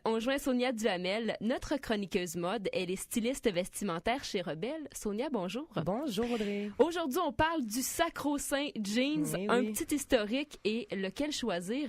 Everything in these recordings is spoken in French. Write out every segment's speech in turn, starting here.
On joint Sonia Duhamel, notre chroniqueuse mode. Elle est styliste vestimentaire chez Rebelle. Sonia, bonjour. Bonjour Audrey. Aujourd'hui, on parle du sacro-saint jeans, un petit historique et lequel choisir.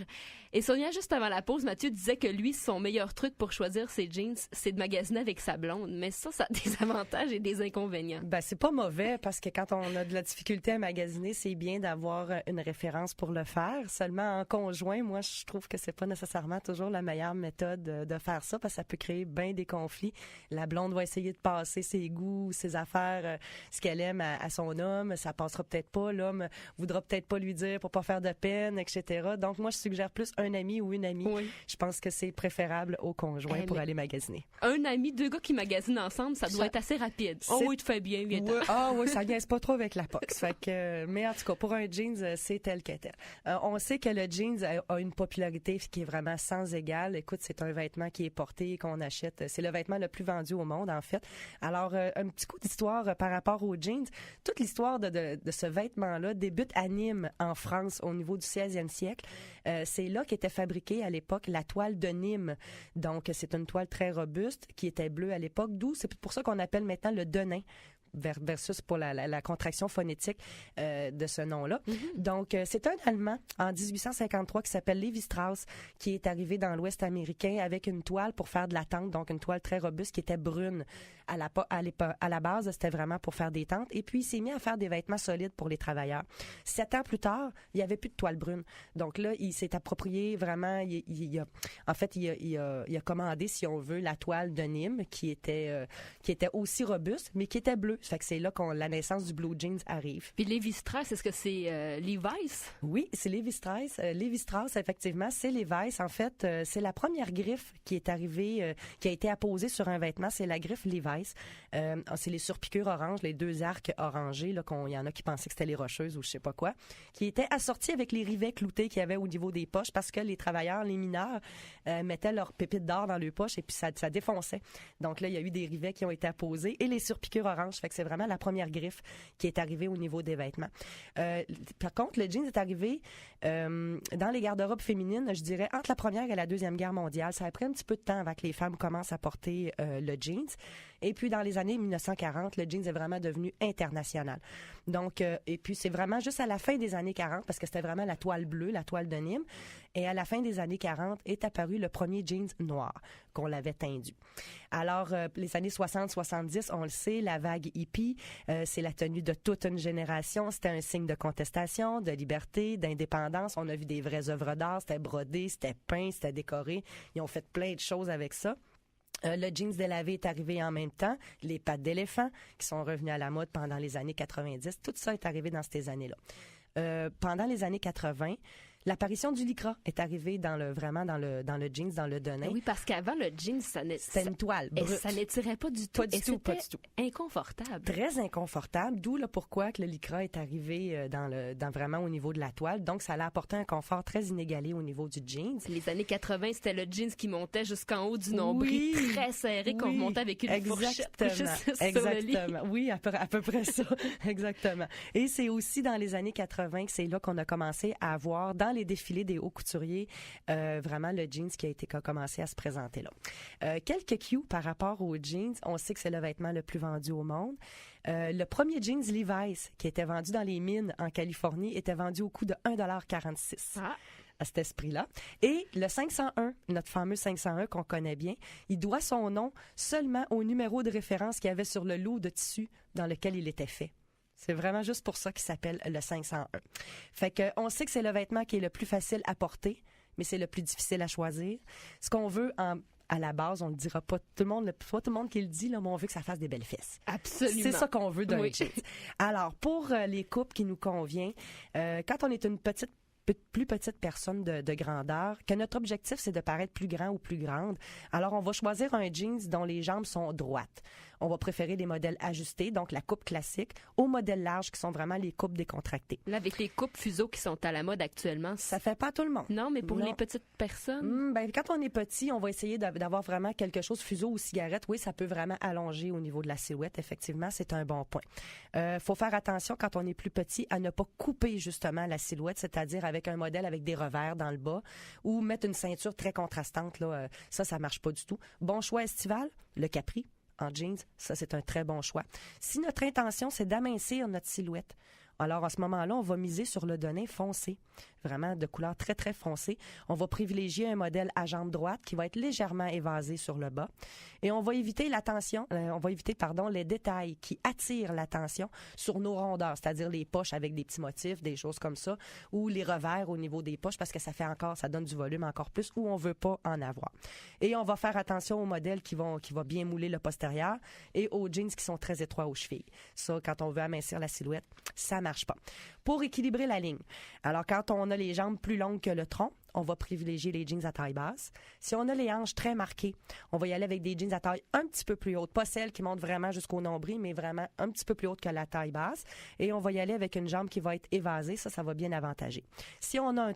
Et Sonia, juste avant la pause, Mathieu disait que lui, son meilleur truc pour choisir ses jeans, c'est de magasiner avec sa blonde. Mais ça a des avantages et des inconvénients. Ben, c'est pas mauvais parce que quand on a de la difficulté à magasiner, c'est bien d'avoir une référence pour le faire. Seulement en conjoint, moi, je trouve que c'est pas nécessairement toujours la meilleure méthode de faire ça parce que ça peut créer bien des conflits. La blonde va essayer de passer ses goûts, ses affaires, ce qu'elle aime à son homme. Ça passera peut-être pas. L'homme voudra peut-être pas lui dire pour pas faire de peine, etc. Donc, moi, je suggère plus un ami ou une amie. Oui. Je pense que c'est préférable au conjoint pour aller magasiner. Un ami, deux gars qui magasinent ensemble, ça doit être assez rapide. Oh oui, tu fais bien, viens. Oui, oui, ça gagne pas trop avec la pox. Fait que, mais en tout cas, pour un jeans, c'est tel qu'est tel. On sait que le jeans a une popularité qui est vraiment sans égale. Écoute, c'est un vêtement qui est porté, qu'on achète. C'est le vêtement le plus vendu au monde, en fait. Alors, un petit coup d'histoire par rapport aux jeans. Toute l'histoire de ce vêtement-là débute à Nîmes, en France, au niveau du 16e siècle. C'est là qu'était fabriquée à l'époque la toile de Nîmes. Donc, c'est une toile très robuste qui était bleue à l'époque, d'où c'est pour ça qu'on appelle maintenant le denain versus pour la contraction phonétique de ce nom-là. Mm-hmm. Donc, c'est un Allemand en 1853 qui s'appelle Lévi Strauss qui est arrivé dans l'Ouest américain avec une toile pour faire de la tente, donc une toile très robuste qui était brune. À la base, c'était vraiment pour faire des tentes. Et puis, il s'est mis à faire des vêtements solides pour les travailleurs. 7 ans plus tard, il n'y avait plus de toile brune. Donc là, il s'est approprié vraiment, il a commandé, si on veut, la toile de Nîmes qui était aussi robuste, mais qui était bleue. Fait que c'est là la naissance du blue jeans arrive. Puis Lévi Strauss, est-ce que c'est Levi's? Oui, c'est Lévi Strauss. Lévi Strauss, effectivement, c'est Levi's. En fait, c'est la première griffe qui est arrivée, qui a été apposée sur un vêtement. C'est la griffe Levi's. C'est les surpiqûres oranges, les deux arcs orangés, là, il y en a qui pensaient que c'était les rocheuses ou je sais pas quoi, qui étaient assortis avec les rivets cloutés qu'il y avait au niveau des poches parce que les travailleurs, les mineurs, mettaient leurs pépites d'or dans leurs poches et puis ça défonçait. Donc là, il y a eu des rivets qui ont été apposés et les surpiqûres oranges. Fait que c'est vraiment la première griffe qui est arrivée au niveau des vêtements. Par contre, le jeans est arrivé dans les garde-robes féminines, je dirais, entre la Première et la Deuxième Guerre mondiale. Ça a pris un petit peu de temps avant que les femmes commencent à porter le jeans. Et puis, dans les années 1940, le jeans est vraiment devenu international. Donc, et puis, c'est vraiment juste à la fin des années 40, parce que c'était vraiment la toile bleue, la toile de Nîmes. Et à la fin des années 40 est apparu le premier jeans noir qu'on l'avait teindu. Alors, les années 60-70, on le sait, la vague hippie, c'est la tenue de toute une génération. C'était un signe de contestation, de liberté, d'indépendance. On a vu des vraies œuvres d'art. C'était brodé, c'était peint, c'était décoré. Ils ont fait plein de choses avec ça. Le jeans délavé est arrivé en même temps. Les pattes d'éléphant qui sont revenues à la mode pendant les années 90. Tout ça est arrivé dans ces années-là. Pendant les années 80, l'apparition du lycra est arrivée dans le jeans, dans le denain. Oui, parce qu'avant, le jeans, c'était une toile brute. Ça n'étirait pas du tout. Pas du tout. Inconfortable. Très inconfortable, d'où le pourquoi que le lycra est arrivé dans vraiment au niveau de la toile. Donc, ça allait apporter un confort très inégalé au niveau du jeans. Les années 80, c'était le jeans qui montait jusqu'en haut du nombril, très serré, qu'on remontait avec une fourchette. Exactement. Oui, à peu près ça. Exactement. Et c'est aussi dans les années 80 que c'est là qu'on a commencé à avoir dans les défilés des hauts couturiers, vraiment le jeans qui a commencé à se présenter là. Quelques cues par rapport aux jeans. On sait que c'est le vêtement le plus vendu au monde. Le premier jeans Levi's qui était vendu dans les mines en Californie était vendu au coût de 1,46 $. À cet esprit-là. Et le 501, notre fameux 501 qu'on connaît bien, il doit son nom seulement au numéro de référence qu'il y avait sur le lot de tissu dans lequel il était fait. C'est vraiment juste pour ça qu'il s'appelle le 501. Fait que on sait que c'est le vêtement qui est le plus facile à porter, mais c'est le plus difficile à choisir. Ce qu'on veut à la base, on le dira pas tout le monde qui le dit là, mais on veut que ça fasse des belles fesses. Absolument. C'est ça qu'on veut d'un jeans. Alors pour les coupes qui nous convient, quand on est une plus petite personne de grandeur, que notre objectif, c'est de paraître plus grand ou plus grande. Alors, on va choisir un jeans dont les jambes sont droites. On va préférer des modèles ajustés, donc la coupe classique, aux modèles larges qui sont vraiment les coupes décontractées. Là, avec les coupes fuseaux qui sont à la mode actuellement, ça fait pas tout le monde. Non, mais pour les petites personnes? Quand on est petit, on va essayer d'avoir vraiment quelque chose fuseau ou cigarette. Oui, ça peut vraiment allonger au niveau de la silhouette. Effectivement, c'est un bon point. Faut faire attention quand on est plus petit à ne pas couper justement la silhouette, c'est-à-dire avec un modèle avec des revers dans le bas ou mettre une ceinture très contrastante, là, ça marche pas du tout. Bon choix estival, le Capri en jeans, ça c'est un très bon choix. Si notre intention c'est d'amincir notre silhouette, alors, à ce moment-là, on va miser sur le donné foncé, vraiment de couleur très, très foncée. On va privilégier un modèle à jambe droite qui va être légèrement évasé sur le bas. Et on va éviter les détails qui attirent l'attention sur nos rondeurs, c'est-à-dire les poches avec des petits motifs, des choses comme ça, ou les revers au niveau des poches parce que ça donne du volume encore plus où on veut pas en avoir. Et on va faire attention aux modèles qui va bien mouler le postérieur et aux jeans qui sont très étroits aux chevilles. Ça, quand on veut amincir la silhouette, ça marche pas. Pour équilibrer la ligne, alors quand on a les jambes plus longues que le tronc, on va privilégier les jeans à taille basse. Si on a les hanches très marquées, on va y aller avec des jeans à taille un petit peu plus haute, pas celles qui montent vraiment jusqu'au nombril, mais vraiment un petit peu plus haute que la taille basse. Et on va y aller avec une jambe qui va être évasée, ça va bien avantager. Si on a un